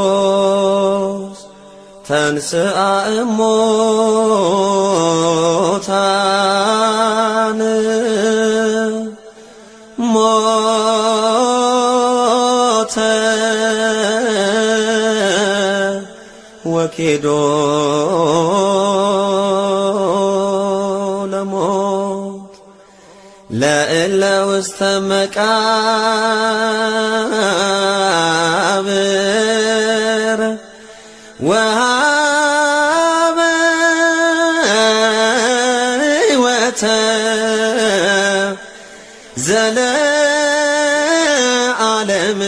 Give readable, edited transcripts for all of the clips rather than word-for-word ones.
ክርስቶስ ተንሥአ እሙታን ሞተ ወኬዶ ለሞት ለእለ ውስተ መቃብር ወሀበ ሕይወተ ዘለዓለም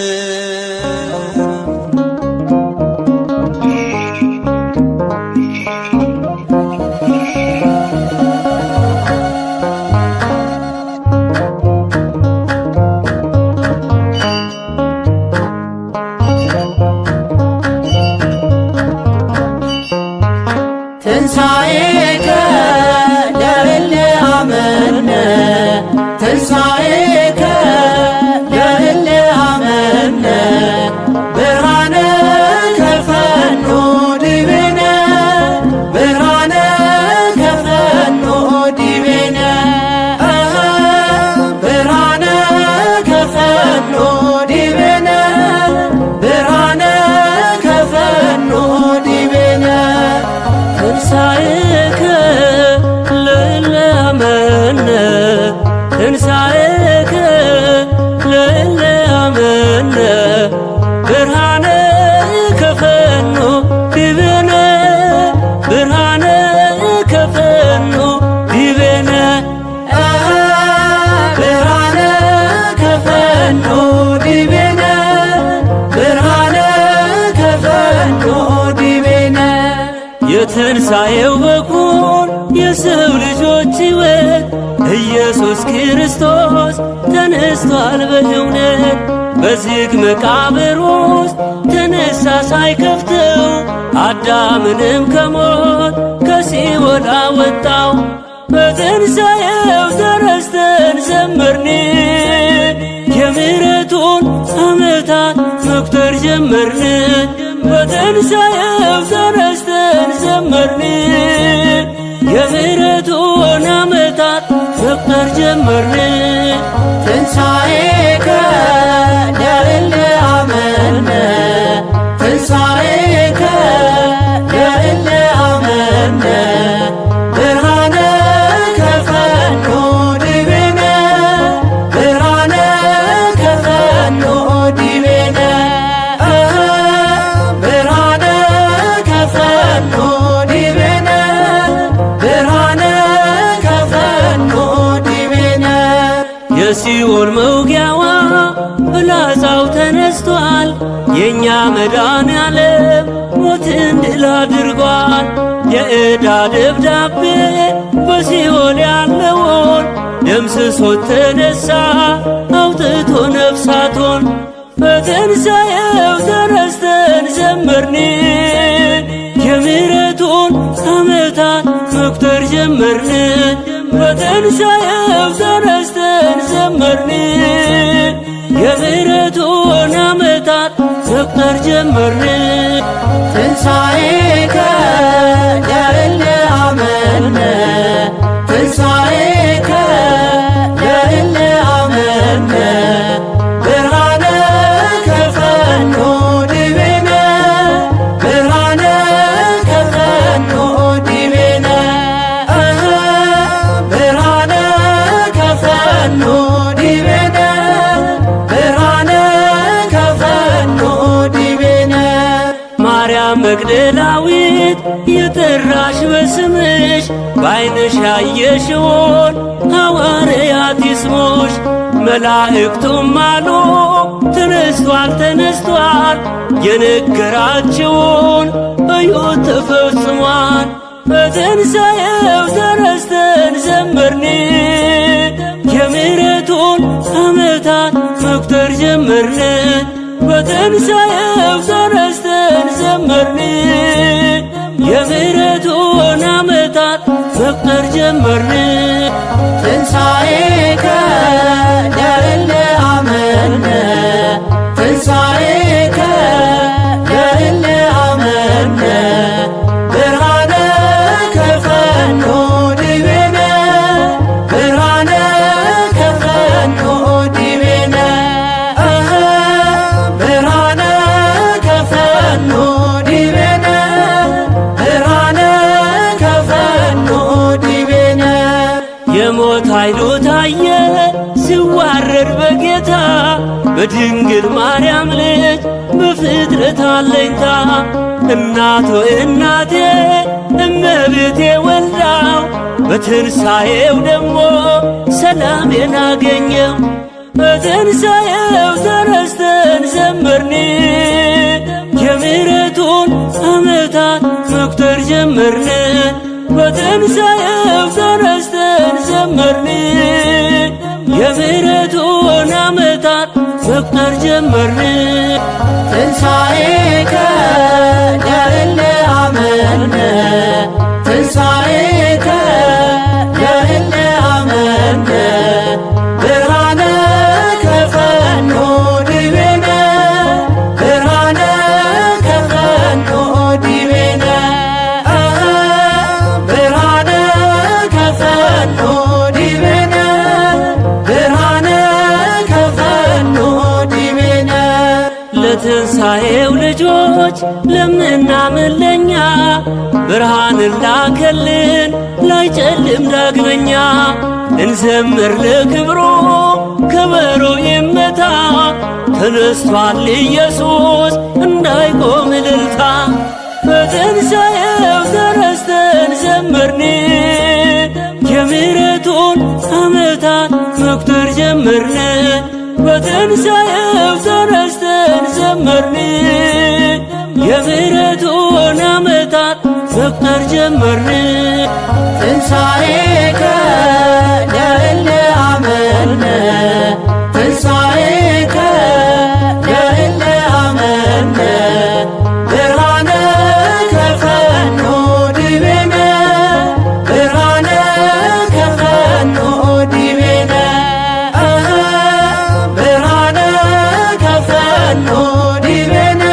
ትንሣኤከ ለእለ አመነ ትንሣኤከ ለእለ አመነ ብርሃነ ከፈኖ ዲቤነ ብርሃነ ከፈኖ ዲቤነ ብርሃነ ከፈኖ ዲቤነ ብርሃነ ከፈኖ ዲቤነ ትንሣኤከ ለእለ አመነ ትንሣኤከ ለእለ አመነ ብርሃነ ከፈኖ ዲቤነ ብርሃነ ከፈኖ ዲቤነ ብርሃነ ከፈኖ ዲቤነ ብርሃነ ከፈኖ ዲቤነ የትንሣኤው በኩር የሰው ልጆች ሕይወት ኢየሱስ ክርስቶስ ተነስቷል በእውነት በዝግ መቃብር ውስጥ ተነሳ ሳይከፍተው አዳምንም ከሞት ከሲኦል አወጣው በትንሣኤው ተረስተን ዘመርን የምሕረቱን ዓመታት መቁጠር ጀመርን በትንሣኤው ተረስተን ዘመርን የምሕረቱን ዓመታት መቁጠር ጀመርን ትንሣኤከ ለእለ አመነ ትንሣኤከ ለእለ አመነ ብርሃነ ከፈኖ ዲቤነ ብርሃነ ከፈኖ ዲቤነ ብርሃነ ከፈኖ ዲቤነ ብርሃነ ከፈኖ ዲቤነ የሲኦል መውጊያዋ ፍላጻው ተነስቷል የእኛ መድኃኔዓለም ሞትን ድል አድርጓል የዕዳ ደብዳቤ በሲኦል ያለውን ደምስሶት ተነሳ አውጥቶ ነፍሳቶን በትንሣኤው ተረስተን ዘመርን የምሕረቱን ዓመታት መቁጠር ጀመርን በትንሣኤው ተረስተን ዘመርን የምሕረቱን ዓመታት መቁጠር ጀመርን ትንሣኤከ ለእለ አመነ ትንሣኤከ ለእለ አመነ ብርሃነ ከፈኖ ዲቤነ ብርሃነ ከፈኖ ዲቤነ ብርሃነ ከፈኖ ዲቤነ ብርሃነ ከፈኖ ዲቤነ ማርያም መግደላዊት የጠራሽ በስምሽ በዓይንሽ ያየሽውን ሐዋርያት ይስሙሽ መላእክቱም አሉ ተነስቷል ተነስቷል የነገራችውን እዩት ተፈጽሟል በትንሣኤው ተረስተን ዘመርን የምሕረቱን ዓመታት መቁጠር ጀመርን በትንሣኤው ተረስተን ዘመርን የምሕረቱን ዓመታት መቁጠር ጀመርን ትንሣኤከ ለእለ አመነ ትንሣኤ ኃይሉ ታየ ሲዋረድ በጌታ በድንግል ማርያም ልጅ በፍጥረት አለኝታ እናቶ እናቴ እመቤቴ ወልዳው በትንሣኤው ደሞ ሰላሜን አገኘው። በትንሣኤው ተነስተን ዘመርን የምሕረቱን ዓመታት መቁጠር ጀመርን። በትንሣኤው ተነስተን ዘመርን የምሕረቱን ዓመታት መቁጠር ጀመርን። ትንሣኤከ ለእለ አመነ ትንሣኤከ ለእለ አመነ ብርሃነ ከፈኖ ዲቤነ ብርሃነ ከፈኖ ዲቤነ ብርሃነ ከፈኖ ዲቤነ ብርሃነ ከፈኖ ዲቤነ ለትንሣኤው ልጆች ለምናምን ለኛ ብርሃንን ላከልን ላይጨልም ዳግመኛ። እንዘምር ለክብሩ ከበሮ ይመታ ተነስቷል ኢየሱስ እንዳይቆም እልልታ። በትንሣኤው ተነስተን ዘመርን የምሕረቱን ዓመታት መቁጠር ጀመርን። በትንሣኤው ተነስተን ዘመርን የምሕረቱን ዓመታት መቁጠር ጀመርን። ትንሣኤከ ለእለ አመነ ትንሣኤከ ለእለ አመነ ብርሃነ ከፈኖ ዲቤነ ብርሃነ ከፈኖ ዲቤነ ብርሃነ ከፈኖ ዲቤነ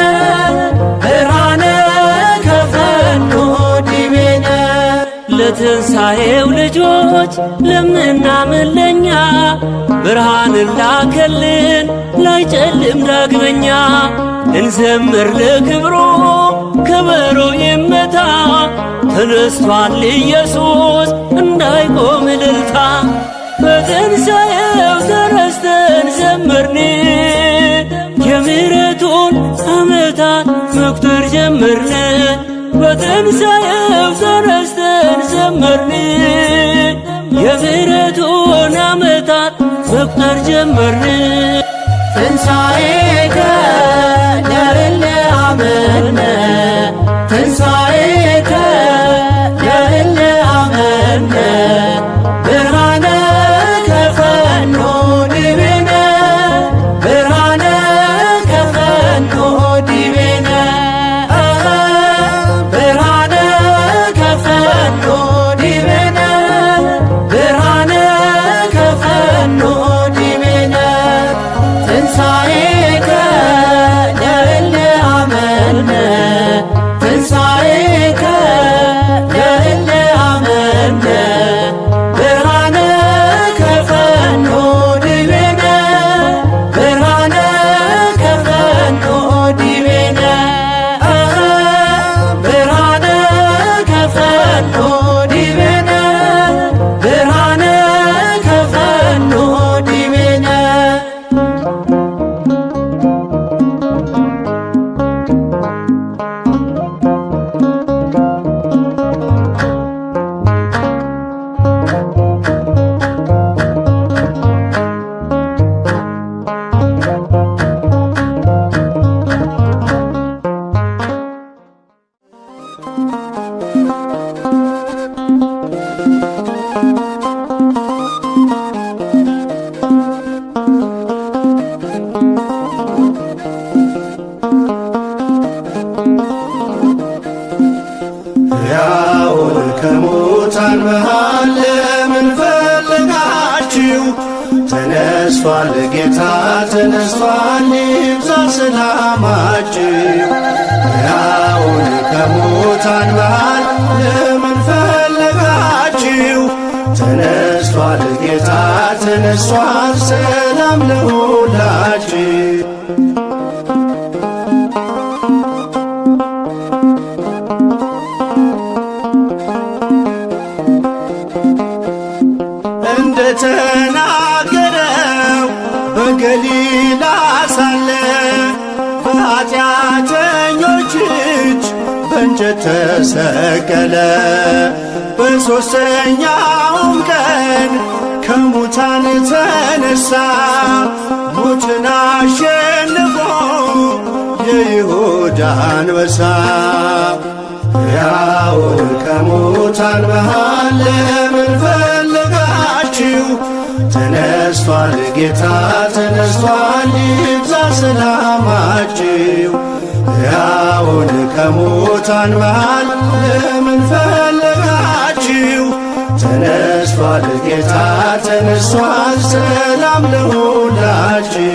ብርሃነ ከፈኖ ዲቤነ ለትንሣኤው ልጆች ለምናምን ለኛ ብርሃንን ላከልን ላይጨልም ዳግመኛ። እንዘምር ለክብሩ ከበሮ ይመታ ተነስቷል ኢየሱስ እንዳይቆም እልልታ። በትንሣኤው ተነስተን ዘመርን የምሕረቱን ዓመታት መቁጠር ጀመርን። በትንሣኤው ተነስተን ዘመርን የምሕረቱን ዓመታት መቁጠር ጀመርን። ትንሣኤከ ለእለ አመነ ትንሣኤከ ለእለ አመነ ብርሃነ ከፈኖ ዲቤነ ብርሃነ ከፈኖ ዲቤነ ብርሃነ ከፈኖ ዲቤነ ብርሃነ ከፈኖ ዲቤነ ትንሣኤከ ለእለ አመነ ትንሣኤከ ለእለ አመነ ብርሃነ ከፈኖ ዲቤነ ብርሃነ ከፈኖ ዲቤነ ብርሃነ ከፈኖ ዲቤነ ብርሃነ ከፈኖ ዲቤነ ሕያውን ከሙታን መሃል ለምን ፈለጋችሁ? ተነስቷል ጌታ ተነስቷል ይብዛ ሰላማችሁ። ሕያውን ከሙታን መሃል ለምን ፈለጋችሁ? ተነስቷል ጌታ ተነስቷል ሰላም ለሁላችሁ። ሳለ በኃጢአተኞች እጅ በእንጨት ተሰቀለ። በሦስተኛውም ቀን ከሙታን ተነሣ፣ ሞትን አሸንፎ የይሁዳ አንበሳ። ሕያውን ከሙታን መሃል ለምን ፈለጋችሁ? ተነስቷል ጌታ ተነስቷል፣ ይብዛ ሰላማችሁ። ሕያውን ከሙታን መሃል ለምን ፈለጋችሁ? ተነስቷል ጌታ ተነስቷል፣ ሰላም ለሁላችሁ።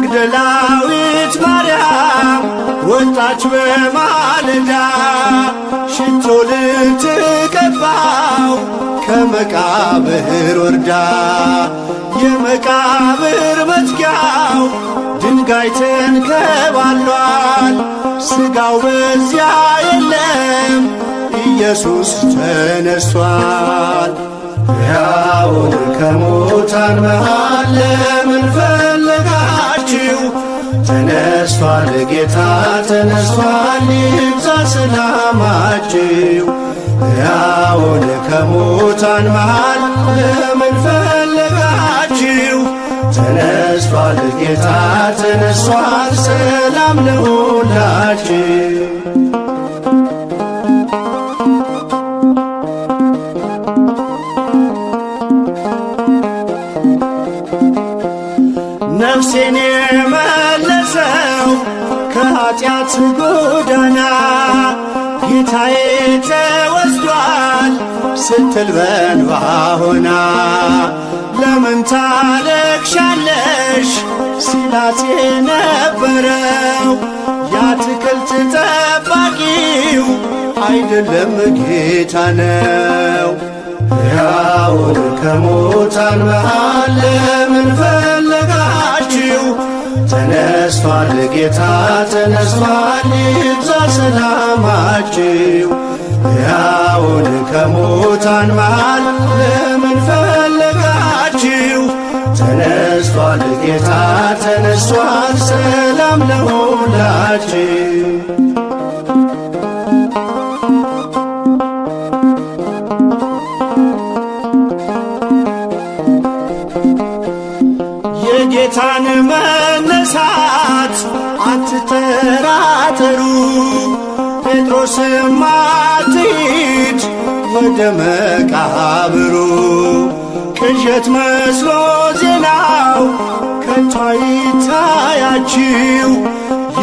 መግደላዊት ማርያም ወጣች በማለዳ፣ ሽቶ ልትቀባው ከመቃብር ወርዳ። የመቃብር መዝጊያው ድንጋይ ተንከባሏል፣ ሥጋው በዚያ የለም ኢየሱስ ተነስቷል። ሕያውን ከሙታን መሃል ለምን ፈለጋችሁ? ተነስቷል ጌታ ተነስቷል፣ ይብዛ ሰላማችሁ። ሕያውን ከሙታን መሃል ለምን ፈለጋችሁ? ተነስቷል ጌታ ተነስቷል፣ ሰላም ለሁላችሁ። ነፍሴን የመለሰው ከኃጢአት ጎዳና፣ ጌታዬ ተወስዷል ስትል በእንባ ሆና። ለምን ታለቅሻለሽ ሲላት የነበረው የአትክልት ጠባቂው አይደለም ጌታ ነው። ሕያውን ከሙታን መሃል ለምን ፈለጋችሁ? ተነስቷል ጌታ ተነስቷል፣ ይብዛ ሰላማችሁ። ሕያውን ከሙታን መሃል ለምን ፈለጋችሁ? ተነስቷል ጌታ ተነስቷል፣ ሰላም ለሁላችሁ። የጌታን መነሳት አትጠራጠሩ፣ ጴጥሮስም አትሂድ ወደ መቃብሩ። ቅዠት መስሎ ዜናው ከቶ አይታያችሁ፣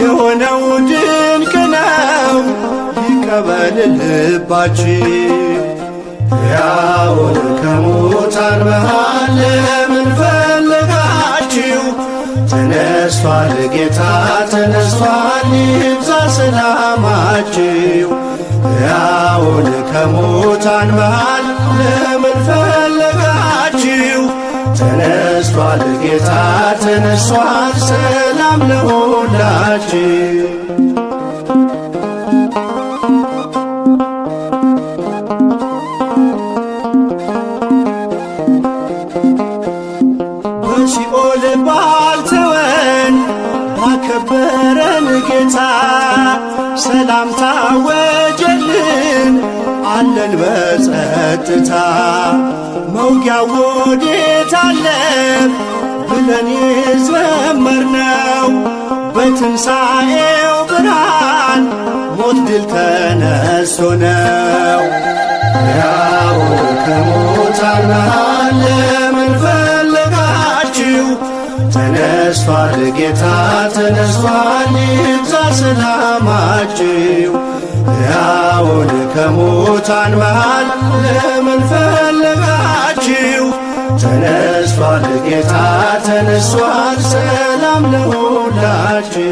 የሆነው ድንቅ ነው ይቀበል ልባችሁ። ሕያውን ከሙታን መሃል ለምን ፈለጋችሁ? ተነስቷል ጌታ ተነስቷል፣ ይብዛ ሰላማችሁ። ሕያውን ከሙታን መሃል ለምን ፈለጋችሁ? ተነስቷል ጌታ ተነስቷል፣ ሰላም ለሁላችሁ። በሲኦል ባልተወን ባከበረን ጌታ ሰላምታ ወጀልን አለን በጸጥታ። መውጊያው ወዴት አለ ብለን የዘመርነው፣ በትንሣኤው ብርሃን ሞት ድል ተነስቶ ነው። ሕያውን ከሙታን መሃል ለምን ፈለጋችሁ? ተነስቷል ጌታ ተነስቷል፣ ይብዛ ሰላማችሁ። ሕያውን ከሙታን መሃል ለምን ፈለጋችሁ? ተነስቷል ጌታ ተነስቷል፣ ሰላም ለሁላችሁ።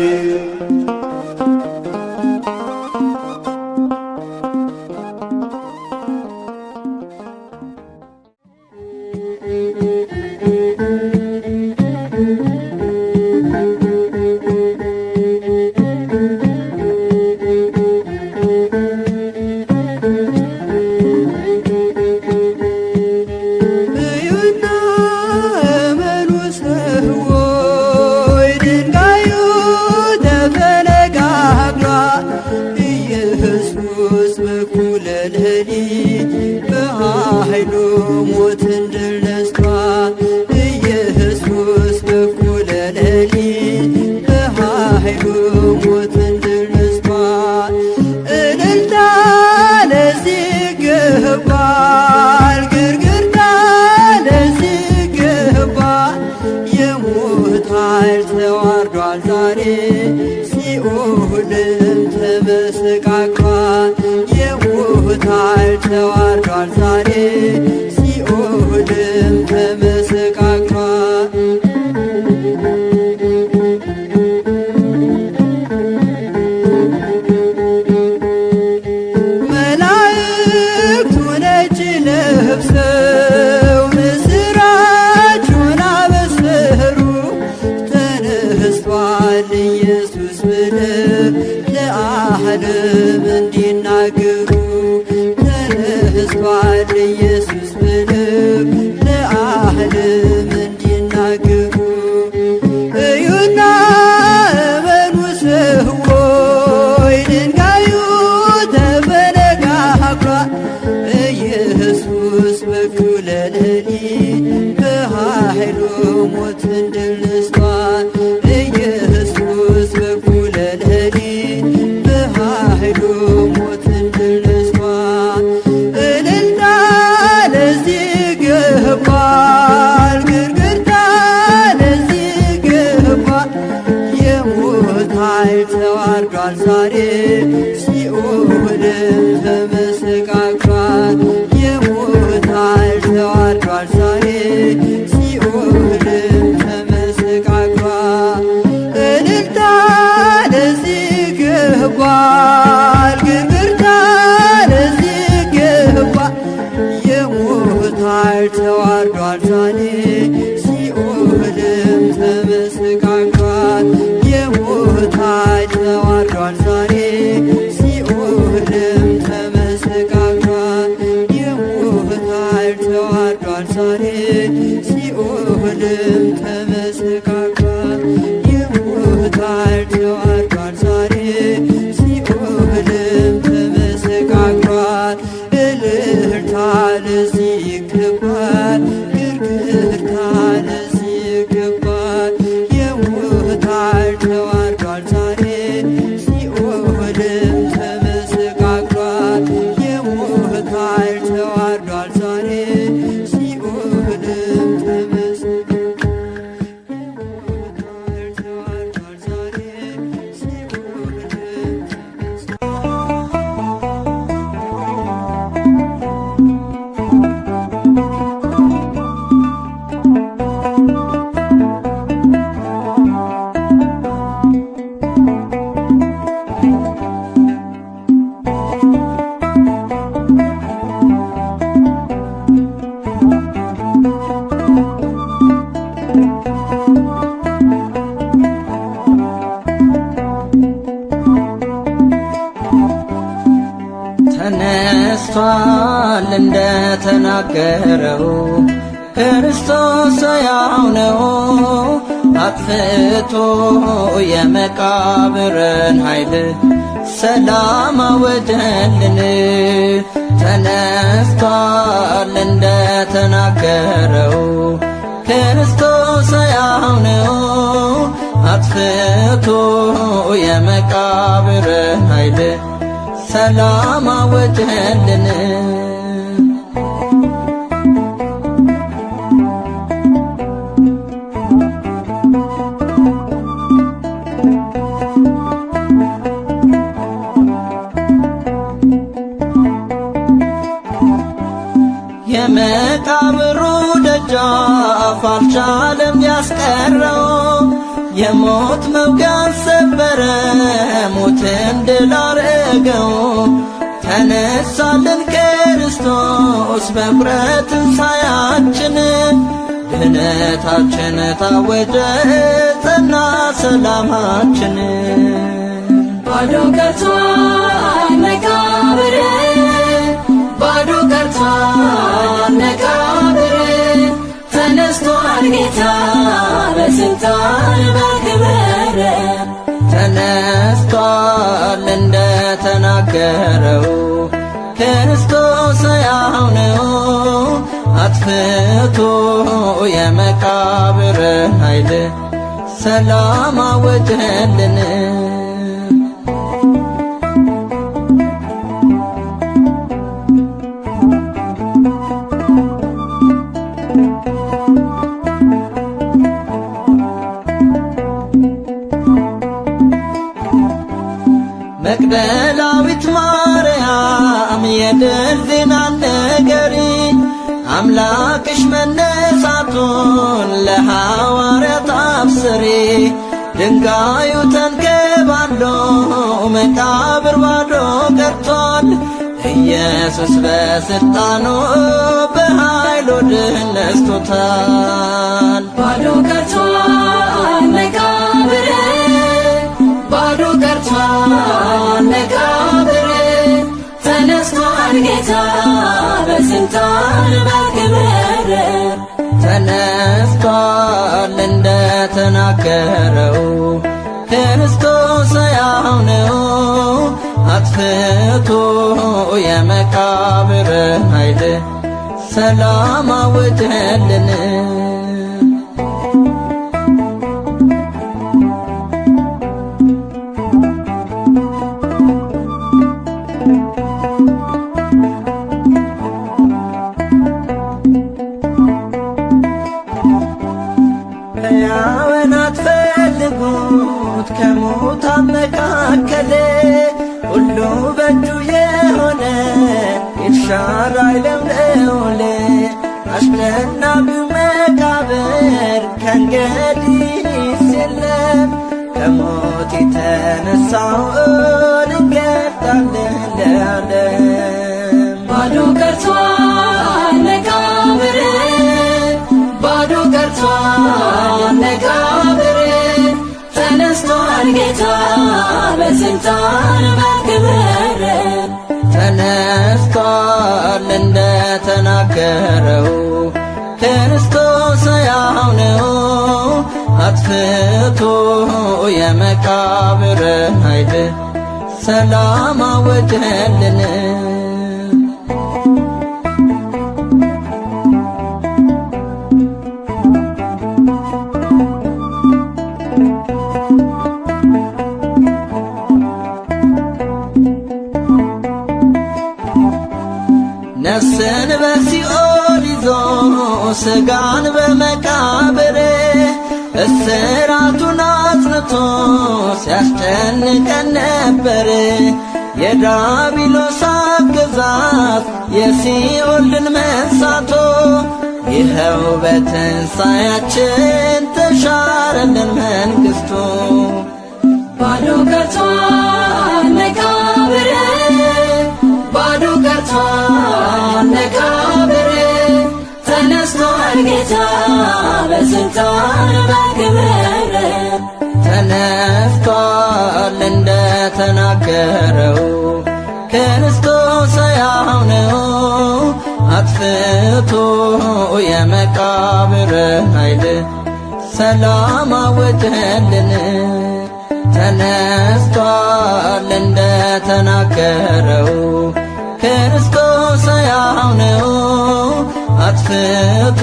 ኢየሱስ በኩለ ሌሊት በኃይሉ ሞትን ድል ነስቷል። ኢየሱስ በኩለ ሌሊት በኃይሉ ሞትን ድል ነስቷል። እልልታ ለዚህ ይገባል፣ ግርግርታ ለዚህ ይገባል። የሞት ኃይል ተዋርዷል ዛሬ ሲኦልም ተመሰቃቅሏል። የሞት ኃይል ተዋርዷል ዛሬ ሲኦልም ተመሰቃቅሏል። መላእክቱ ነጭ ለብሰው ምስራቹን አበሰሩ። ተነስቷል ኢየሱስ ብለው ለዓለም እንዲናገሩ። ተነስቷል ኢየሱስ ብለው ለዓለም እንዲናገሩ። እዩና እመኑ ሰዎች ድንጋዩ ተፈነቃቅሏል። ኢየሱስ በኩለ ሌሊት በኃይሉ ሞትን ድል ነስቷል። ኢየሱስ በኩለ ሌሊት በኃይሉ ሞትን ድል ነስቷል። እልልታ ለዚህ ይገባል፣ ግርግርታ ለዚህ ይገባል። የሞት ኃይል ተዋርዷል ዛሬ ሲኦልም ተመሰቃቅሏል። የሞት ኃይል ተዋርዷል ዛሬ ሲኦልም ተመሰቃቅሏል። እልልታ ለዚህ ይገባል፣ ግርግርታ ለዚህ ይገባል። የሞት ኃይል ተዋርዷል ዛሬ ሲኦልም ተመሰቃቅሏል። የሞት ኃይል ተዋርዷል ዛሬ ሲኦልም ተመሰቃቅሏል። የሞት ኃይል ተዋርዷል ዛሬ ሲኦልም ተመሰቃቅሏል። የሞት ኃይል ተዋርዷል ዛሬ ሲኦልም ተመሰቃቅሏል። እልልታ ለዚህ ይገባል፣ ግርግርታ ለዚህ ይገባል። የሞት ኃይል ተዋርዷል ዛሬ ሲኦልም ተመሰቃቅሏል። የሞት ኃይል ተዋርዷል ዛሬ ሲኦልም ተመሰቃቅሏል። የሞት ኃይል ተዋርዷል ዛሬ ሲኦልም ተነስቷል እንደተናገረው ክርስቶስ ሕያው ነው። አጥፍቶ የመቃብርን ኃይል ሰላም አወጀልን። ተነስቷል እንደተናገረው ክርስቶስ ሕያው ነው። አጥፍቶ የመቃብርን ኃይል ሰላም አወጀልን። የመቃብሩ ደጃፍ አልቻለም ያስቀረው። የሞት መውጊያን ሰበረ፣ ሞትን ድል አረገው። ተነሳልን ክርስቶስ በኩረ ትንሣኤያችን፣ ድኅነታችን ታወጀ ጸና ሰላማችን። ባዶ ቀርቷል መቃብር፣ ባዶ ቀርቷል መቃብር፣ ተነስቷል ጌታ በስልጣን በክብር። ተነስቷል እንደተናገረው ክርስቶስ ሕያው ነው አጥፍቶ የመቃብር ኃይል ሰላም አወጀልን። መግደላዊት ማርያም የድል ዜናን ንገሪ አምላክሽ መነሳቱን ለሐዋርያት አብስሪ። ድንጋዩ ተንከባሎ መቃብር ባዶ ቀርቷል ኢየሱስ በሥልጣኑ በኃይሉ ድል ነስቶታል። ባዶ ቀርቷል መቃብር ባዶ ቀርቷል መቃብር ተነስቷል ጌታ በስልጣን በክብር ተነስቷል እንደተናገረው ክርስቶስ ሕያው ነው አጥፍቶ የመቃብር ኃይል ሰላም አወጀልን። ሕያውን አትፈልጉት ከሙታን መካከል ሁሉ በእጁ የሆነ ኤልሻዳይ ልዑል አስደናቂው መቃብር ከእንግዲህስ የለም ከሞት የተነሣውን እንገልጣለን ለዓለም። ባዶ ቀርቷል መቃብር ባዶ ቀርቷል መቃብር ተነስቷል ጌታ በስልጣን በክብር ተነስቷል እንደተናገረው ክርስቶስ ሕያው ነው አጥፍቶ የመቃብር ኃይል ሰላም አወጀልን። ነፍስን በሲኦል ይዞ ሥጋን በመቃብር እስራቱን አጽንቶ ሲያስጨንቀን ነበር። የዲያብሎስ አገዛዝ የሲኦል ድል መንሳቶ ይኸው በትንሣኤያችን ተሻረልን መንግሥቱ። ባዶ ቀርቷል መቃብር ባዶ ቀርቷል መቃብር ተነስቷል ጌታ በስልጣን በክብር ተነስቷል እንደተናገረው ክርስቶስ ሕያው ነው አጥፍቶ የመቃብር ኃይል ሰላም አወጀልን። ተነስቷል እንደተናገረው ክርስቶስ ሕያው ነው አጥፍቶ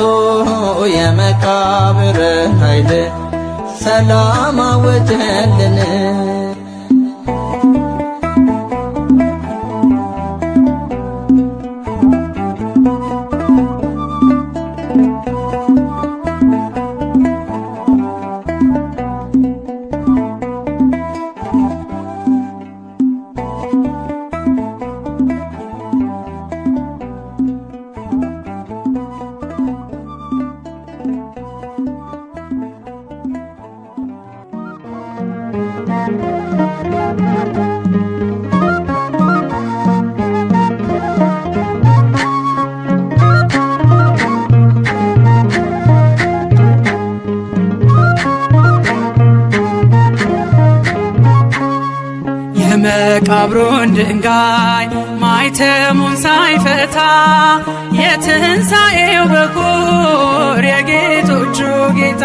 የመቃብር ኃይል ሰላም አወጀልን። የመቃብሩን ድንጋይ ማይተሙን ሳይፈታ የትንሣኤው በኩር የጌቶቹ ጌታ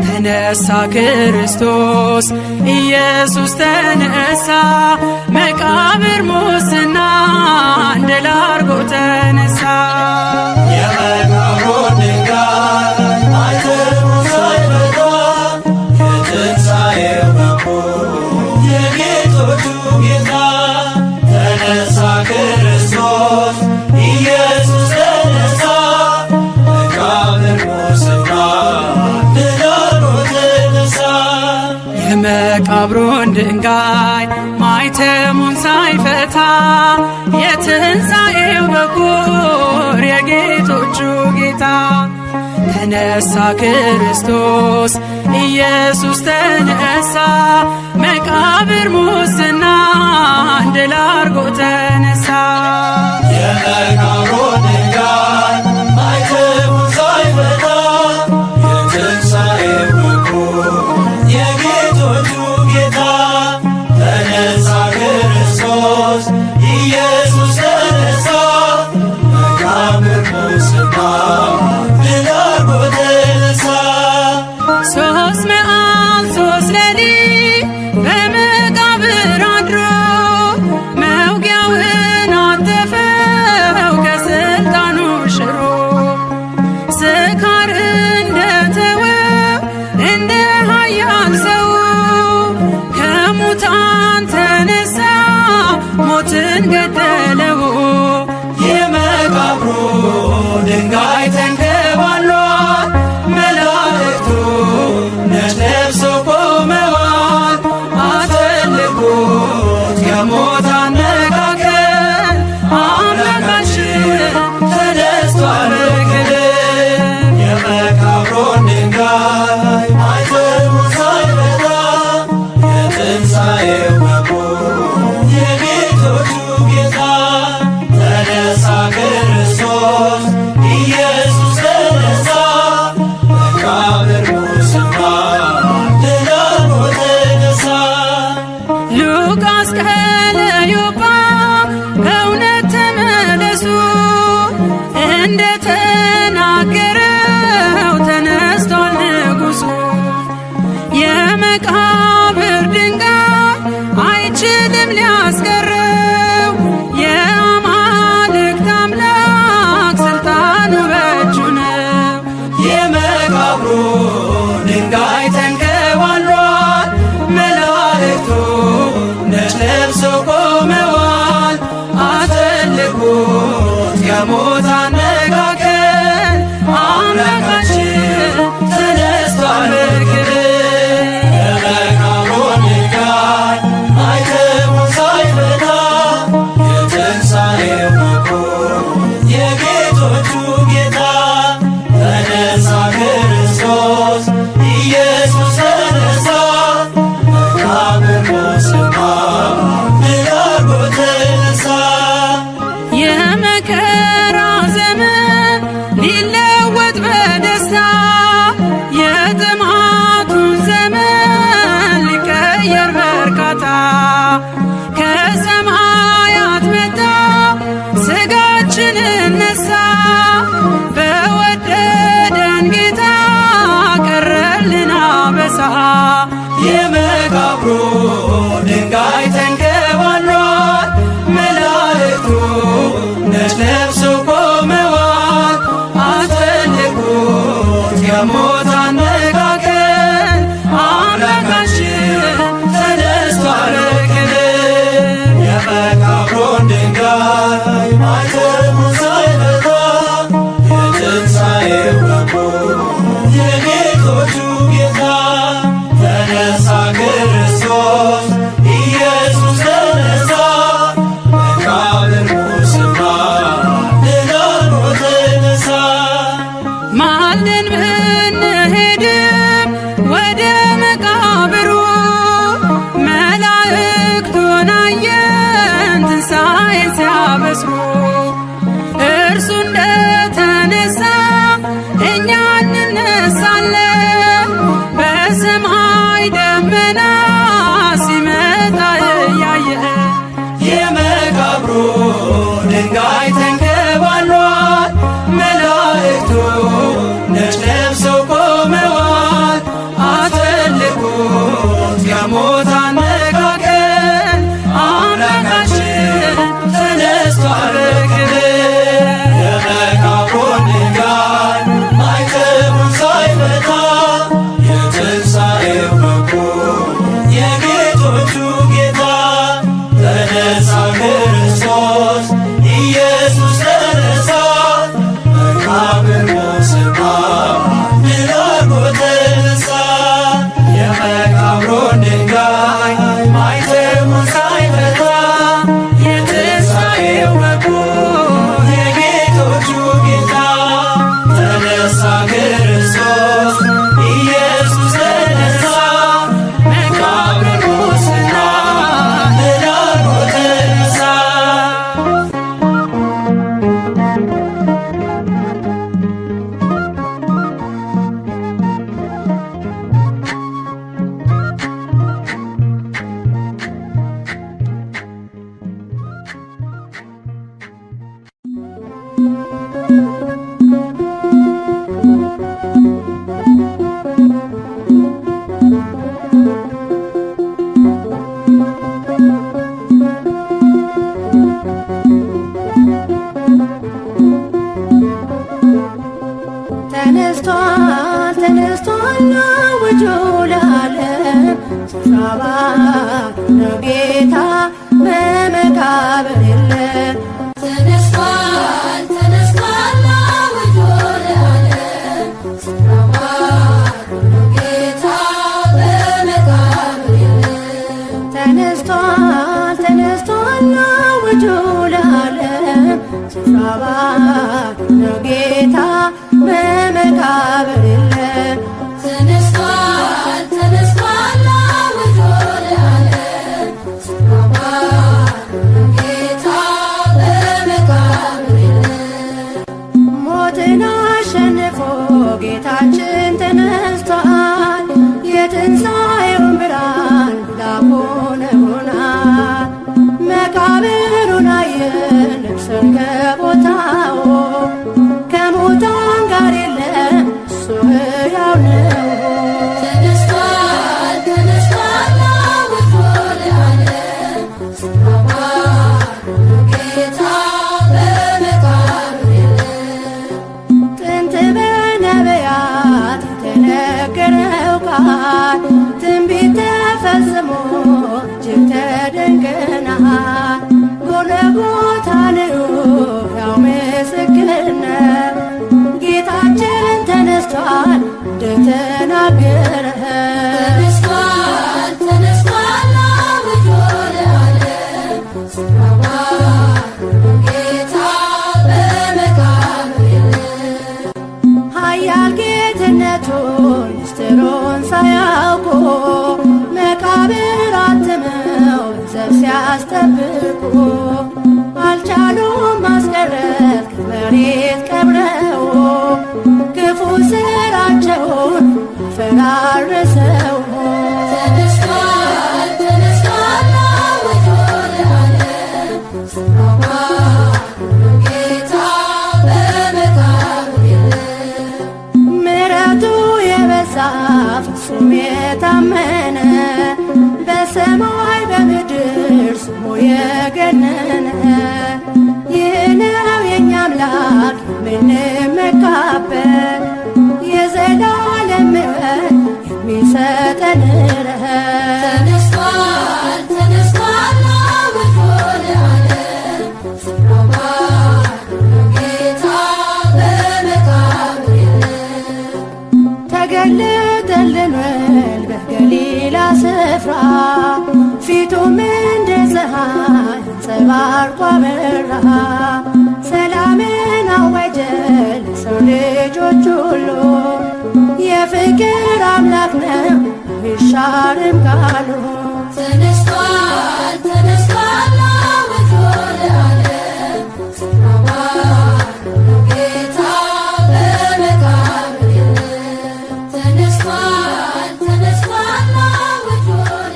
ተነሳ ክርስቶስ ኢየሱስ ተነሳ መቃብር ሙስና ድል አድርጎ ተነሳ። የመቃብሩን ድንጋይ ማይተሙን ሳይፈታ የትንሣኤው በኩር የጌቶቹ ጌታ ተነሳ ክርስቶስ ኢየሱስ ተነሳ መቃብር ሙስና ድል አድርጎ ተነሳ። የመቃብሩን ድንጋይ ማይተሙን ሳይፈታ የትንሣኤው በኩር የጌቶቹ ጌታ ተነሳ ክርስቶስ ኢየሱስ ተነሳ መቃብር ሙስና ድል አድርጎ ተነሳ። የመቃብሩን ድንጋይ ማይተሙን ሳይፈታ የትንሣኤው በኩር የጌቶቹ ጌታ ተነሳ ክርስቶስ ኢየሱስ ተነሳ መቃብር ሙስና ድል አድርጎ ተነሳ። 303 ሌሊት በመቃብር አድሮ መውጊያውን አተፈው ከስልጣኑ ሽሮ ስካር እንደተወው እንደ ኃያል ሰው ከሙታን ተነሳ ሞትን ገደለው። የመቃብሩ ድንጋይ ተንከባሏል መላእክቱ ነጭ ለብሰው ቆመዋል አትፈልጉት ከሞት አነጋገር አምላካችን ተነስቷል በክብር። የመቃብሩን ድንጋይ ማይተሙን ሳይፈታ የትንሣኤው በኩር የጌቶቹ ጌታ ተነሳ ክርስቶስ ኢየሱስ ተነሳ መቃብር ሙስና ድል አድርጎ ተነሳ። ሉቃስ ከለዮጳ በእውነት ተመለሱ እንደተናገረው ተነስቷል ንጉሡ። የመቃብር ድንጋይ አይችልም ሊያስቀረው የአማልክት አምላክ ስልጣኑ በእጁ ነው። የመቃብሩ ድንጋይ ተንከባሏል መላእክቱ ነጭ ለብሰው ቆመዋል አትፈልጉት ከሞት አነጋገር አምላካችን ተነስቷል በክብር። የመቃብሩን ድንጋይ ማይተሙን ሳይፈታ የትንሣኤው በኩር የጌቶቹ ጌታ ተነሳ ክርስቶስ ኢየሱስ ተነሳ መቃብር ሙስና ድል አድርጎ ተነሳ። የመከራ ዘመን ሊለወጥ በደስታ የጥማቱን ዘመን ሊቀየር በርካታ ከሰማያት መጣ ስጋችንን ነሳ በወደደን ጌታ ቀረልን አበሳ። የመቃብሩ ድንጋይ ተንከባሏል መላእክቱ ነጭ ለብሰው ቆመዋል አትፈልጉት ከሞት አነጋገር አምላካችን ተነስቷል በክብር። የመቃብሩን ድንጋይ ማይተሙን ሳይፈታ የትንሣኤው በኩር የጌቶቹ ጌታ ተነሳ ክርስቶስ ኢየሱስ ተነሳ መቃብር ሙስና ድል አድርጎ ተነሳ። ማልደን ብንሄድም ወደ መቃብሩ መላእክቱን አየን ትንሣኤን ሲያበስሩ እርሱ እንደተነሳ እኛ እንነሳለን በሰማይ ደመና ሲመጣ እያየን የመቃብሩ ድንጋይ ተንከባሏል። መላእክቱ ነጭ ለብሰው ቆመዋል። አትፈልጉት ከሞት አነቃቀን አምላካችን ተነስቷል በክብር። የመቃብሩን ድንጋይ ማኅተሙን ሳይፈታ የትንሣኤው በኩር የጌቶቹ ጌታ ተነሳ ክርስቶስ ኢየሱስ ተነሳ። መቃብር ሞስና ድል አድርጎ ተነሳ። የመቃብሩን ድንጋይ ማኅተሙን ሳይፈታ የትንሣኤው በኩር የጌቶቹ ጌታ ተነሳ ክርስቶስ ኢየሱስ ተነሳ። መቃብር ሞስና ድል አድርጎ ተነሳ። ተነስቷል ተነስቷል አውጆ ለዓለም ስፍራ ባለው ጌታ በመቃብር የለም። ተነስቷል ተነስቷል አውጆ ለዓለም ስፍራ ባለው ጌታ በመቃብር የለም። ተነስቷል ተነስቷል አውጆ ለዓለም ስፍራ ባለው ጌታ በመቃብር የለም። ተነስቷል ተነስቷል አውጆ ለዓለም ስፍራ ባለው ጌታ በመቃብር የለም። ሞትን አሸንፎ ጌታችን ተነስቷል። የትንሣኤውን ብርሃን ላብ ሆኖልናል። መቃብሩን አየን ደርሰን ከቦታው ከሙታን ጋር የለም እሱ ሕያው ነው። ተነስቷል ተነስቷል አውጆ ለዓለም ስፍራ ባለው ጌታ በመቃብር የለም። ጥንት በነቢያት የተነገረው ቃል ትንቢት ተፈጽሞ እጅግ ተደንቀናል። ጎልጎታ ነው ሕያው ምስክር ነው። ጌታችን ተነስቷል እንደተናገረ ተነስቷል ተነስቷል አውጆ ለዓለም ስፍራ ባለው ጌታ በመቃብር የለም። ኃያል ጌትነቱን ምስጢሩን ሳያውቁ መቃብር አትመው ዘብ ሲያስጠብቁ አልቻሉም ማስቀረት ከመሬት ቀብረው ክፉ ስራቸውን ፈራርሰው። ተነስቷል ተነስቷል አውጆ ለዓለም ስፍራ ባለው ጌታ በመቃብር የለም። ምሕረቱ የበዛ ፍጹም የታመነ በሰማይ በምድር ስሙ የገነነ ይህ ነው የእኛ አምላክ የምንመካበት የዘላለም ሕይወት የሚሰጠን ረፍት። ተነስቷል ተነስቷል አውጆ ለዓለም ስፍራ ባለው ጌታ በመቃብር የለም። ተገለጠልን ወልድ በገሊላ ስፍራ ፊቱም እንደ ፀሐይ አንጸባርቆ አበራ። ሰላምን አወጀ ለሰው ልጆች ሁሉ የፍቅር አምላክ ነው አይሻርም ቃሉ። ተነስቷል ተነስቷል አውጆ ለዓለም ስፍራ ባለው ጌታ በመቃብር የለም። ተነስቷል ተነስቷል አውጆ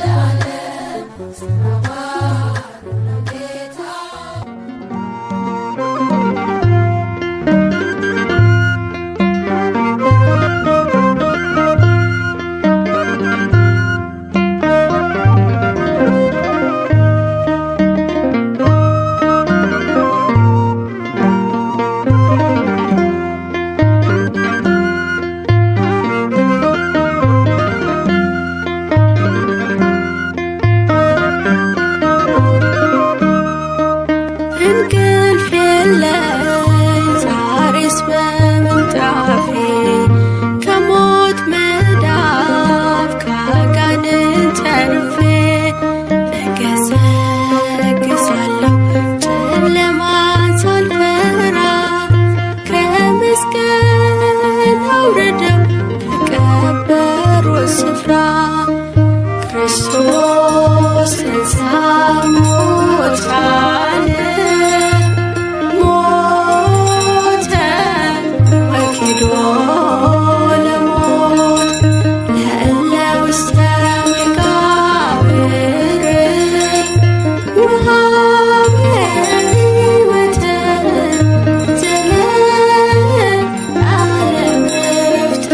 ለዓለም ስፍራ ባለው ጌታ የለኝ ዛሬስ በምንጣፌ ከሞት መዳፍ ከአጋንንት ተርፌ እገሰግሳለሁ ጨለማን ሳልፈራ ከመስቀል አውርደው ከቀበሩት ስፍራ ክርስቶስ ተንሥአ እሙታን ሞተ ወኪዶ ለሞት ለእለ ውስተ መቃብር ወሀበ ሕይወተ ዘለዓለም ዕረፍተ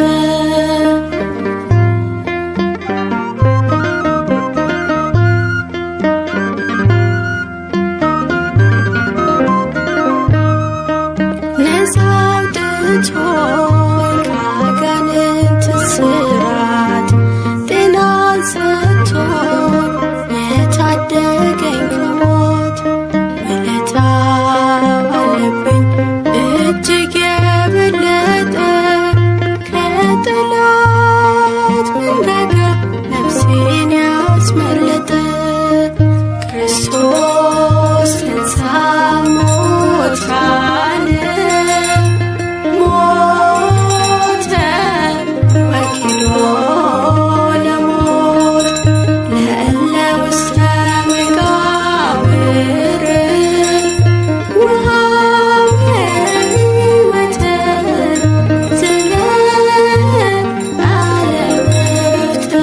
ነፃ አውጥቶኝ ከአጋንንት እስራት ጤናን ሰጥቶኝ የታደገኝ ከሞት ውለታ አለብኝ እጅግ የበለጠ ከጠላት መንጋጋ ነፍሴን ያስመለጠ ክርስቶስ ተንሥአ እሙታን ሞተ ወኪዶ ለሞት ለእለ ውስተ መቃብር ወሀበ ሕይወተ ዘለዓለም ዕረፍተ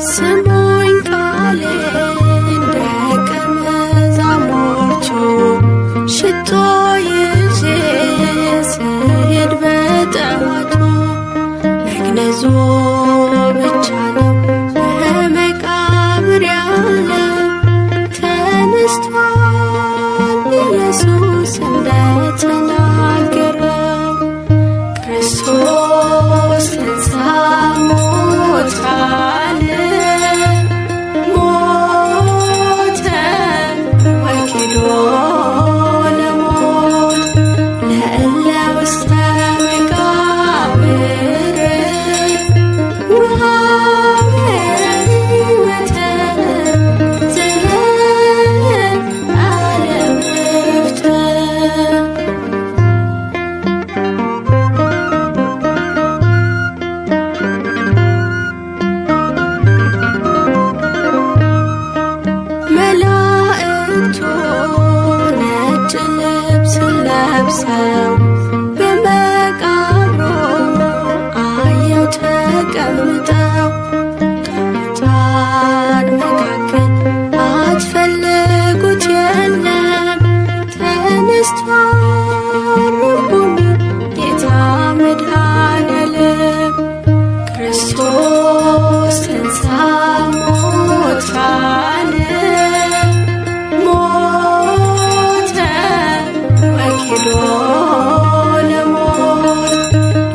ስሙኝ ቃሌን ደቀ መዛሙርቱ ሽቶ ይዤ ስሄድ በጠዋቱ መግነዙ ብቻ ነው በመቃብር ያለው ተነስቷል ኢየሱስ እንደተናገረው ክርስቶስ ተንሥአ እሙታን ሞተ ወኪዶ ለሞት ለእለ ውስተ መቃብር ወሀበ ሕይወተ ዘለዓለም ዕረፍተ መላእክቱ ነጭ ልብስ ለብሰው በመቃብሩ አየው ተቀምጠው ከሙታን መካከል አትፈልጉት የለም ተነስቷል ረቡኒ ጌታ መድኃኔዓለም ክርስቶስ ተንሥአ እሙታን ሞተ ወኪዶ ለሞት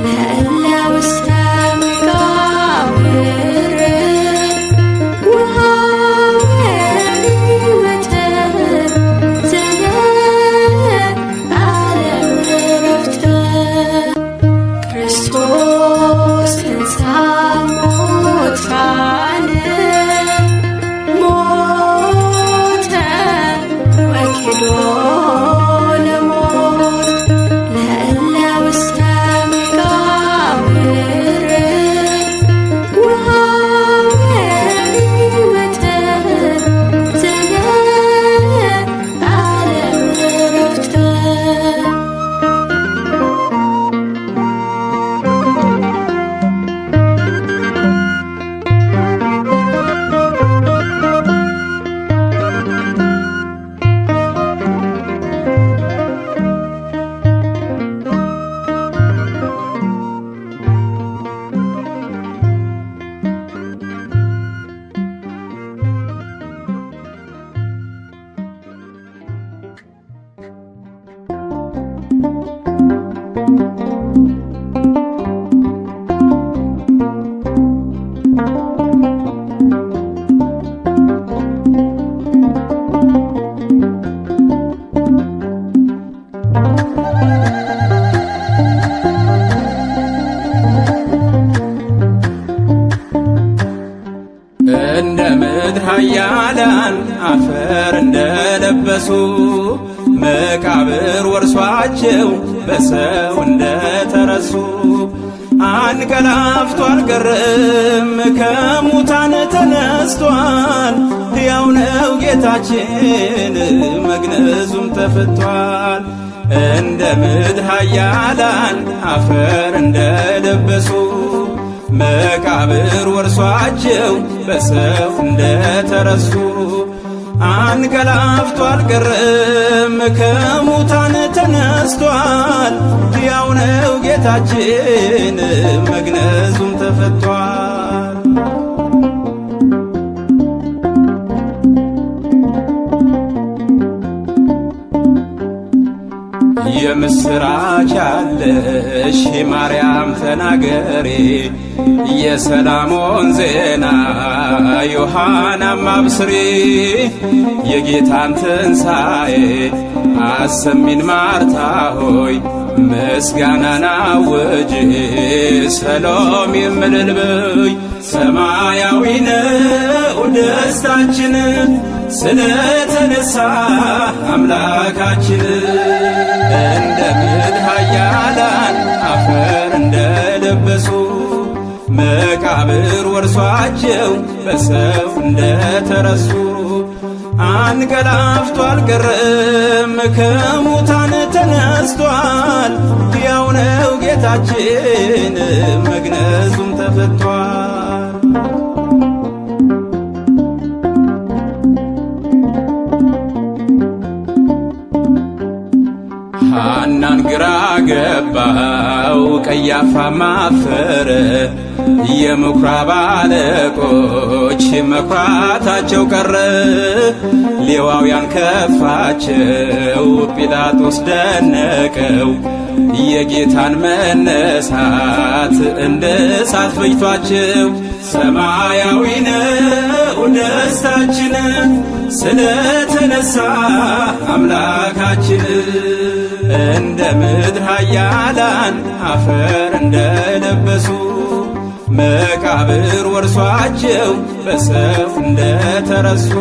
ለእለ ውስተ መቃብር ወሀበ ሕይወተ ዘለዓለም ዕረፍተ ክርስቶስ ተንሥአ እሙታን ሞተ ወኪዶ ለሞት ለእለ ውስተ መቃብር ወሀበ ሕይወተ ዘለዓለም ዕረፍተ ኃያላን አፈር እንደለበሱ መቃብር ወርሷቸው በሰው እንደተረሱ አንቀላፍቶ አልቀረም ከሙታን ተነስቷል። ሕያው ነው ጌታችን መግነዙም ተፈቷል። እንደ ምድር ኃያላን አፈር እንደለበሱ መቃብር ወርሷቸው በሰው እንደተረሱ አንቀላፍቶ አልቀረም ከሙታን ተነስቷል። ሕያው ነው ጌታችን መግነዙም ተፈቷል። የምስራች አለሽ ማርያም ተናገሪ የሰላሞን ዜና ዮሐናም አብስሪ የጌታን ትንሣኤ አሰሚን ማርታ ሆይ ምስጋናን አውጅ ሰሎም እልል በይ ሰማያዊ ነው ደስታችን ስለተነሳ አምላካችን እንደ ምድር ኃያላን አፈር እንደለበሱ መቃብር ወርሷቸው በሰው እንደተረሱ አንቀላፍቶ አልቀረም ከሙታን ተነስቷል። ሕያው ነው ጌታችን መግነዙም ተፈቷል። ሐናን ግራ ገባው ቀያፋም አፈረ የምኵራብ አለቆች መኩራታቸው ቀረ። ሌዋውያን ከፋቸው ጲላጦስ ደነቀው የጌታን መነሳት እንደ እሳት ፈጅቷቸው ሰማያዊ ነው ደስታችን ስለተነሳ አምላካችን እንደ ምድር ኃያላን አፈር እንደለበሱ መቃብር ወርሷቸው በሰው እንደተረሱ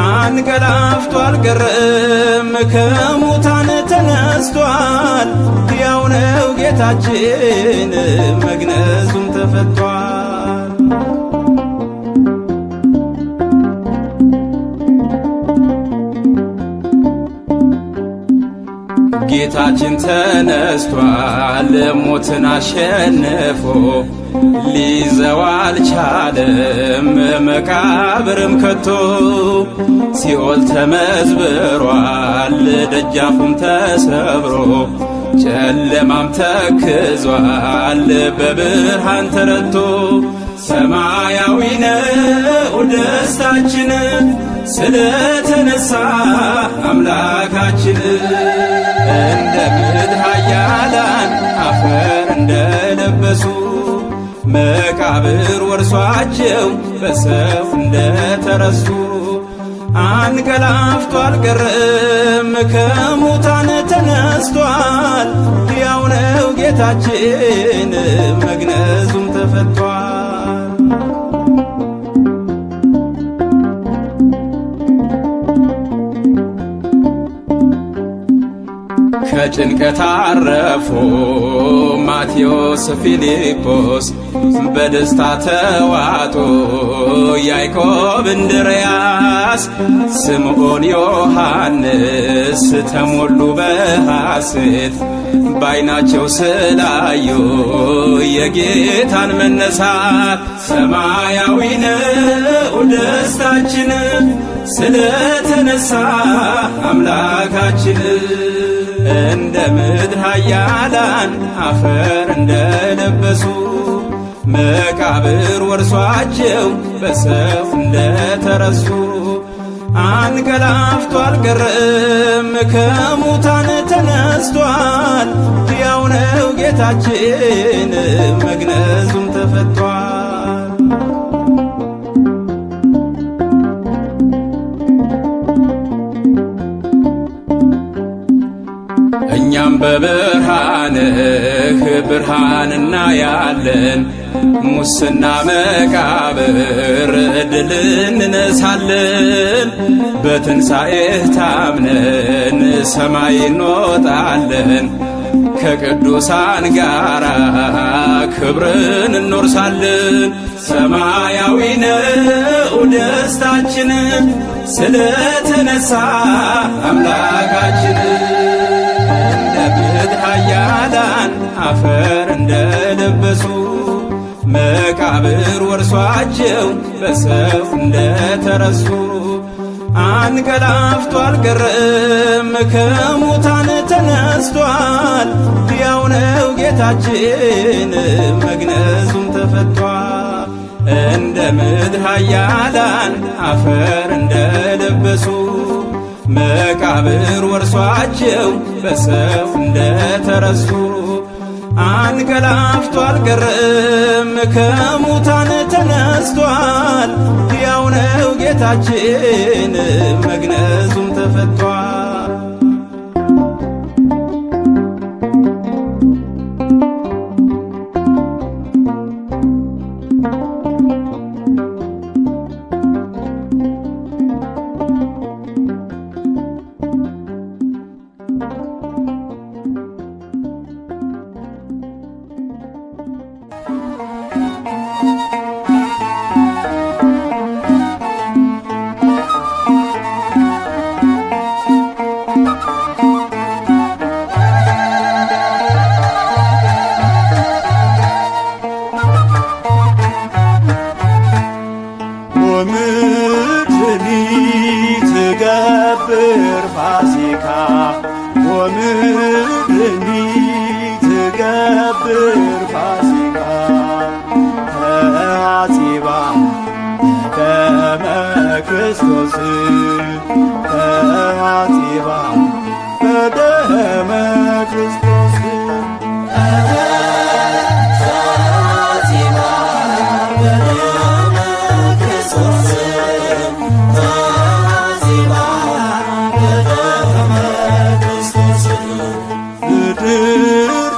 አንቀላፍቶ አልቀረም ከሙታን ተነስቷል። ሕያው ነው ጌታችን መግነዙም ተፈቷል። ጌታችን ተነስቷል ሞትን አሸንፎ ሊይዘው አልቻለም መቃብርም ከቶ ሲኦል ተመዝብሯል ደጃፉም ተሰብሮ ጨለማም ተክዟል በብርሃን ተረቶ ሰማያዊ ነው ደስታችን ስለተነሳ አምላካችን እንደ ምድር ኃያላን አፈር እንደለበሱ መቃብር ወርሷቸው በሰው እንደተረሱ አንቀላፍቶ አልቀረም ከሙታን ተነስቷል። ሕያው ነው ጌታችን መግነዙም ተፈቷል። ከጭንቀት አረፉ ማቴዎስ ፊልጶስ በደስታ ተዋጡ ያዕቆብ እንድርያስ ስምዖን ዮሐንስ ተሞሉ በሐሴት ባይናቸው ስላዩ የጌታን መነሳት ሰማያዊ ነው ደስታችን ስለተነሳ አምላካችን እንደ ምድር ኃያላን አፈር እንደለበሱ መቃብር ወርሷቸው በሰው እንደተረሱ አንቀላፍቶ አልቀረም ከሙታን ተነስቷል። ሕያው ነው ጌታችን መግነዙም ተፈቷል። እኛም በብርሃንህ ብርሃንና ያለን ሙስና መቃብር ድል እንነሳለን። በትንሣኤህ ታምነን ሰማይ እንወጣለን። ከቅዱሳን ጋራ ክብርን እንወርሳለን። ሰማያዊ ነው ደስታችን ስለተነሳ አምላካችን። እንደ ምድር ኃያላን አፈር እንደለበሱ መቃብር ወርሷቸው በሰው እንደተረሱ አንቀላፍቶ አልቀረም ከሙታን ተነስቷል። ሕያው ነው ጌታችን መግነዙም ተፈቷል። እንደ ምድር ኃያላን አፈር እንደለበሱ መቃብር ወርሷቸው በሰው እንደተረሱ አንቀላፍቶ አልቀረም ከሙታን ተነስቷል። ሕያው ነው ጌታችን መግነዙም ተፈቷል። ወምድኒ ትገብር ፋሲካ ወምድኒ ትገብር ፋሲካ ተአጺባ ደመ ክርስቶስ ተአጺባ በደመ ክርስቶስ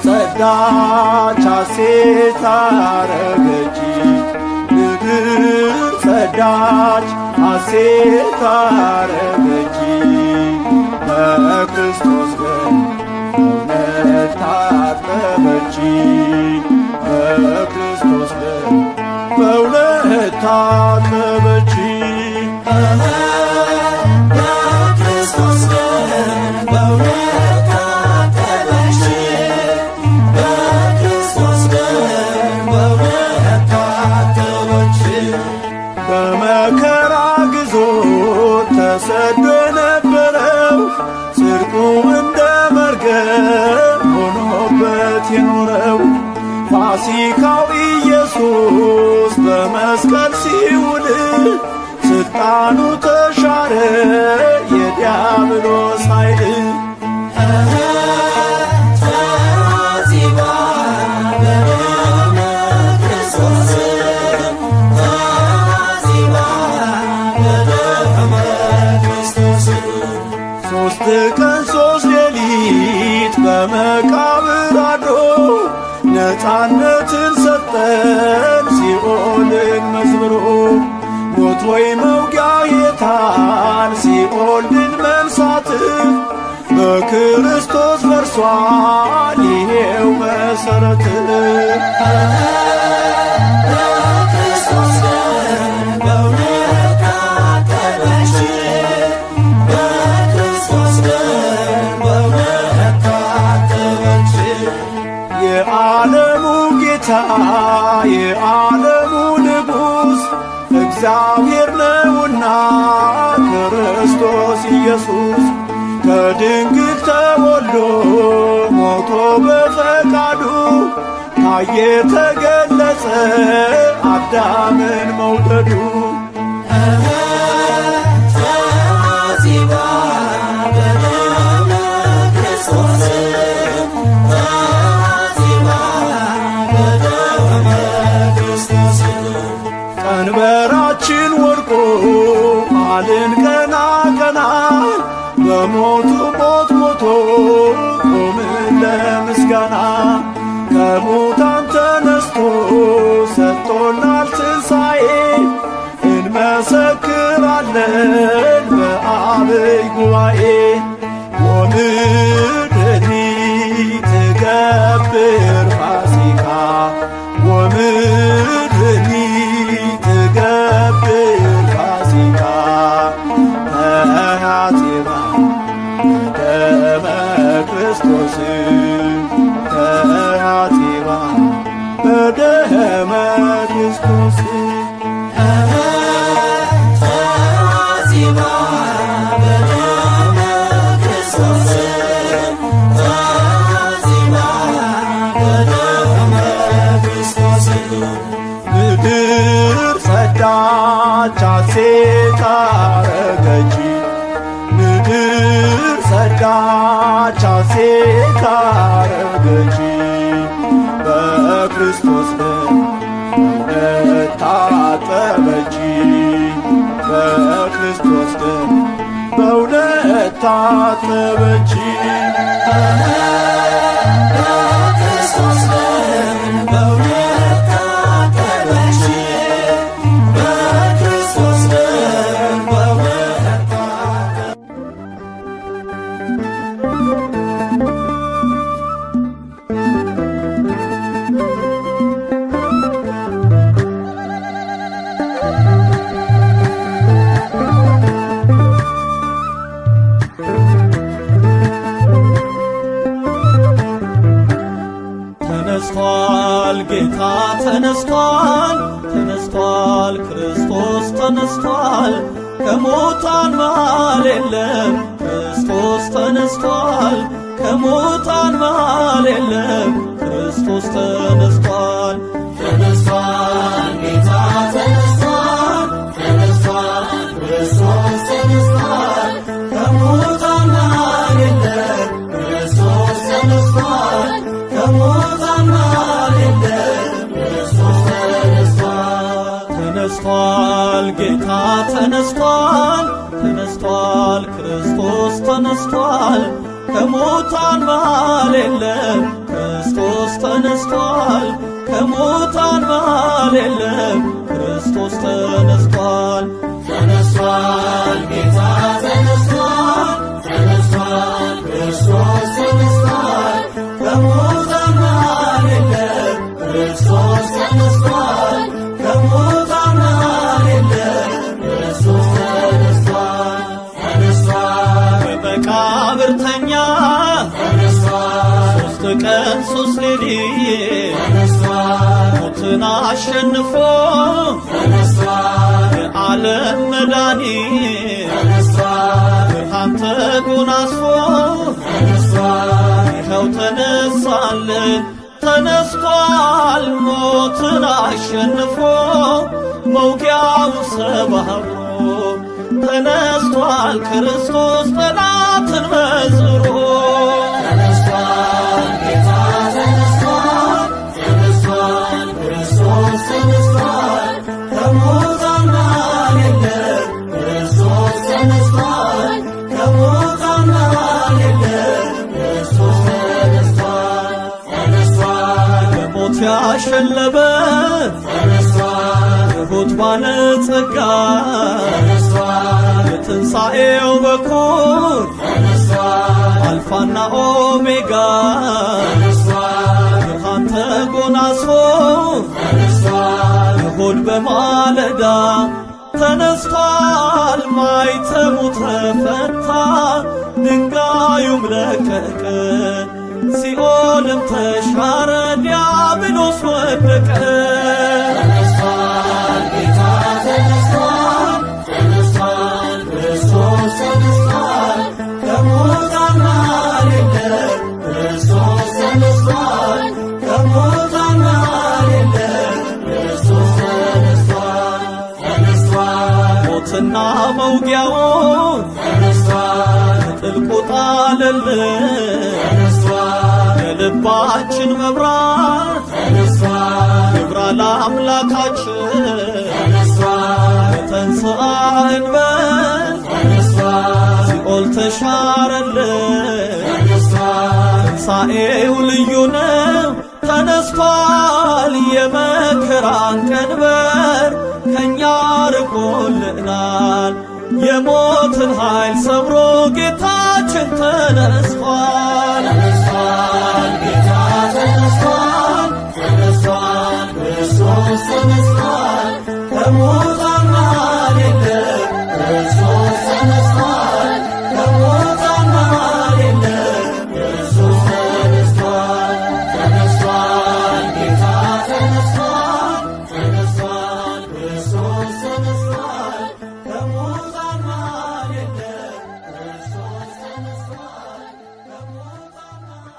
ጸዳች ሐሴት አረገች ምድር ጸዳች ሐሴት አረገች በክርስቶስ ደም በእውነት ታጠበች በክርስቶስ ደም በእውነት ታጠበች በክርስቶስ ደም በእውነት ታጠበች በመከራ ግዞት ተሰዶ የነበረው ጽድቁ እንደ መርገም ሆኖበት የኖረው ፋሲካው ኢየሱስ በመስቀል ሲውል ስልጣኑ ተሻረ የዲያብሎስ ኃይል ሶስት ቀን ሶስት ሌሊት በመቃብር አድሮ ነፃነትን ሰጠን ሲኦልን መስብሮ ሞት ወይ መውጊያ የታል ሲኦል ድል መንሳት በክርስቶስ ፈርሷል ይሄው መሠረት የዓለሙ ጌታ የዓለሙ ንጉሥ እግዚአብሔር ነውና ክርስቶስ ኢየሱስ ከድንግል ተወልዶ ሞቶ በፈቃዱ ታየ ተገለጸ አዳምን መውደዱ ቀንበራችን ወድቆ አልን ቀና ቀና በሞቱ ሞት ሞቶ ቆምን ለምስጋና እንሰማለን በአብይ ጉባኤ ወምድሪ ትገብር ፋሲካ ወምድሪ ትገብር ፋሲካ ተያዜማ ደመ ክርስቶስ ተያዜማ በደመ ክርስቶስ ምድር ጸዳች ሐሴት አረገች ምድር ጸዳች ሐሴት አረገች በክርስቶስ ደም ታጠበች በክርስቶስ ደም በእውነት ታጠበች በክርስቶስ ደም በእውነት ታጠበች በክርስቶስ ደም በእውነት ተነስቷል ጌታ ተነስቷል ተነስቷል ክርስቶስ ተነስቷል ከሙታን መሃል የለም ክርስቶስ ተነስቷል ከሙታን መሃል የለም ክርስቶስ ተነስቷል ተነስቷል ጌታ ተነስቷል ተነስቷል ክርስቶስ ተነስቷል ከሙታን መሃል የለም ክርስቶስ ተነስቷል ከሙታን መሃል የለም ክርስቶስ ተነስቷል ተነስቷል ጌታ ተነስቷል ተነስቷል ክርስቶስ ተነስቷል ከሙታን መሃል የለም ክርስቶስ ተነስቷል ከሙታን መሃል የለም ክርስቶስ ተነስቷል ተነስቷል ጌታ ተነስቷል ተነስቷል ክርስቶስ ተነስቷል ከሙታን መሃል የለም ክርስቶስ ተነስቷል ከሙታን መሃል የለም ክርስቶስ ተነስቷል ተነስቷል በመቃብር ተኛ ተነስቷል ሦስት ቀን ሦስት ሌሊት ተነስቷል ሞትን አሸንፎ ተነስቷል የዓለም መድኃኒት ተነስቷል ብርሃን ተጎናጽፎ ተነስቷል ይኸው ተነሳልን ተነስቷል ሞትን አሸንፎ መውጊያው ሰባብሮ ተነስቷል ክርስቶስ ጠላትን መዝብሮ ተነስቷል ጌታ ተነስቷል ተነስቷል ክርስቶስ ተነስቷል ከሙታን መሃል የለም ክርስቶስ ተነስቷል ከሙታን መሃል የለም ክርስቶስ ተነስቷል ተነስቷል በሞት ያሸለበ ተነስቷል ትሑት ባለጸጋ ተነስቷል የትንሣኤው በኩር ተነስቷል አልፋና ኦሜጋ ተነስቷል ብርሃን ተጎናጽፎ ተነስቷል እሁድ በማለዳ ተነስቷል ማይተሙ ተፈታ ድንጋዩም ለቀቀ ሲኦልም ተሻረ ዲያብሎስ ወደቀ ተነስቷል ጌታ ተነስቷል ተነስቷል ክርስቶስ ተነስቷል ከሙታን መሃል የለም ክርስቶስ ተነስቷል ከሙታን መሃል የለም ክርስቶስ ተነስቷል ተነስቷል ሞትና መውጊያውን ተነስቷል ጥልቁ ጣለልን ተነስቷል የልባችን መብራት ተነስቷል ይብራ ለአምላካችን ተነስቷል የተንሥአ እንበል ተነስቷል ሲኦል ተሻረልን ተነስቷል ትንሣኤው ልዩ ነው ተነስቷል የመከራን ቀንበር ከእኛ ርቆልናል የሞትን ኃይል ሰብሮ ጌታችን ተነስቷል። ተነስቷል፣ ጌታ ተነስቷል። ተነስቷል፣ ክርስቶስ ተነስቷል። ከሙታን መሃል የለም፣ ክርስቶስ ተነስቷል። ከሙታን መሃል የለም፣ ክርስቶስ ተነስቷል። ተነስቷል፣ ጌታ ተነስቷል። ተነስቷል፣ ክርስቶስ ተነስቷል። ከሙታን መሃል የለም፣ ክርስቶስ ተነስቷል። ከሙታን መሃል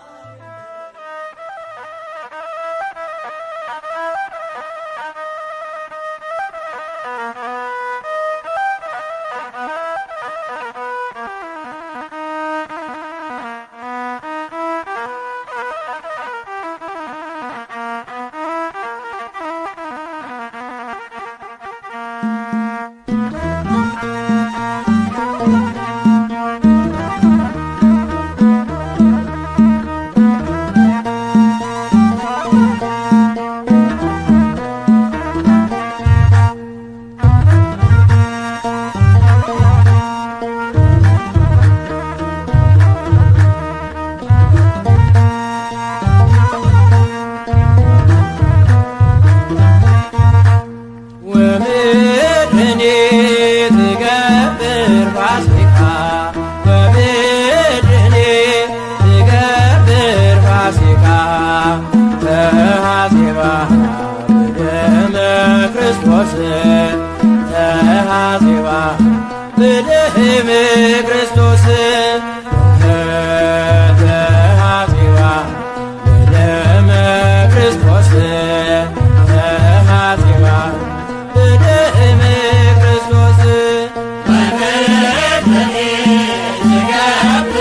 ወምድኔ ትገብር ፋሲካ ወምድኔ ትገብር ፋሲካ ተሐሴባ በደመ ክርስቶስ ተሐሴባ በደመ ክርስቶስ ተሐሴባ በደመ ክርስቶስ ተሐሴባ በደመ ክርስቶስ ወምድኔ ትገብር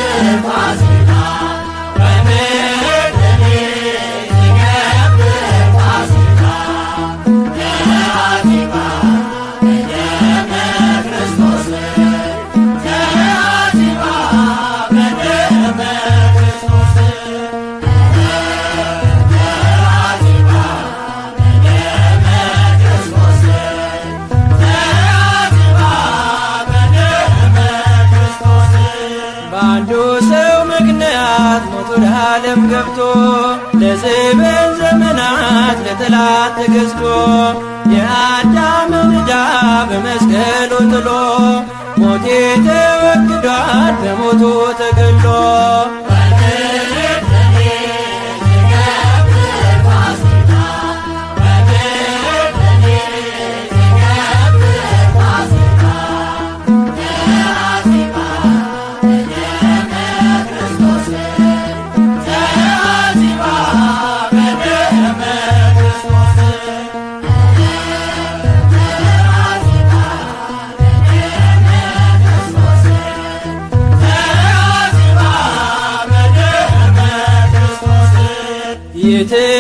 ፋሲካ ወምድኔ ትገብር ፋሲካ ተሐሴባ በደመ ክርስቶስ ተሐሴባ በደመ ክርስቶስ ተሐሴባ በደመ ክርስቶስ ተሐሴባ በደመ ክርስቶስ በአንዱ ሰው ምክንያት ሞት ወደ ዓለም ገብቶ ለዘበን ዘመናት ለጠላት ተገዝቶ የአዳምን ዕዳ በመስቀሉ ጥሎ ሞቴ ተወግዷል በሞቱ ተገድሎ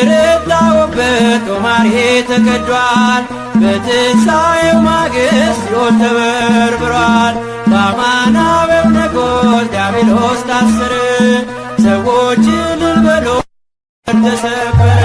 የተረታውበት ጦማር ተቀዷል። በትንሣኤው ማግስት ሲኦል ተበርብሯል። በአማናዊው ንጉሥ ዲያብሎስ ታሰረ። ሰዎች እልል በሉ ተሰበረ።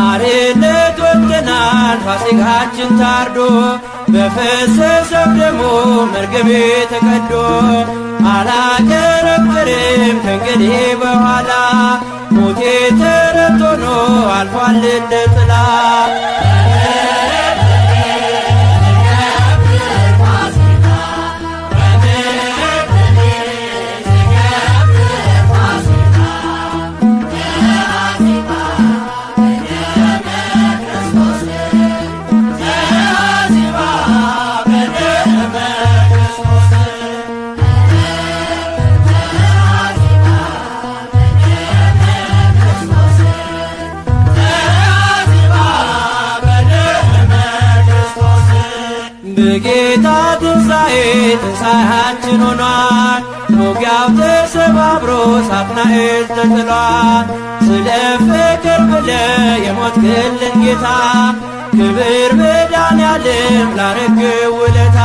አርነት ወጥተናል ፋሲካችን ታርዶ በፈሰሰው ደሙ መርገሜ ተቀዶ አላከረክርም ከእንግዲህ በኋላ ሞቴ ተረት ሆኖ አልፏል እንደ ጥላ በጌታ ትንሣኤ ትንሣኤያችን ሆኗል። ሞጊያው ተሰባብሮ ሳጥናኤል ተጥሏል። ስለ ፍቅር ብለ የሞትክልን ጌታ ክብር መድኃኔዓለም ላረግህ ውለታ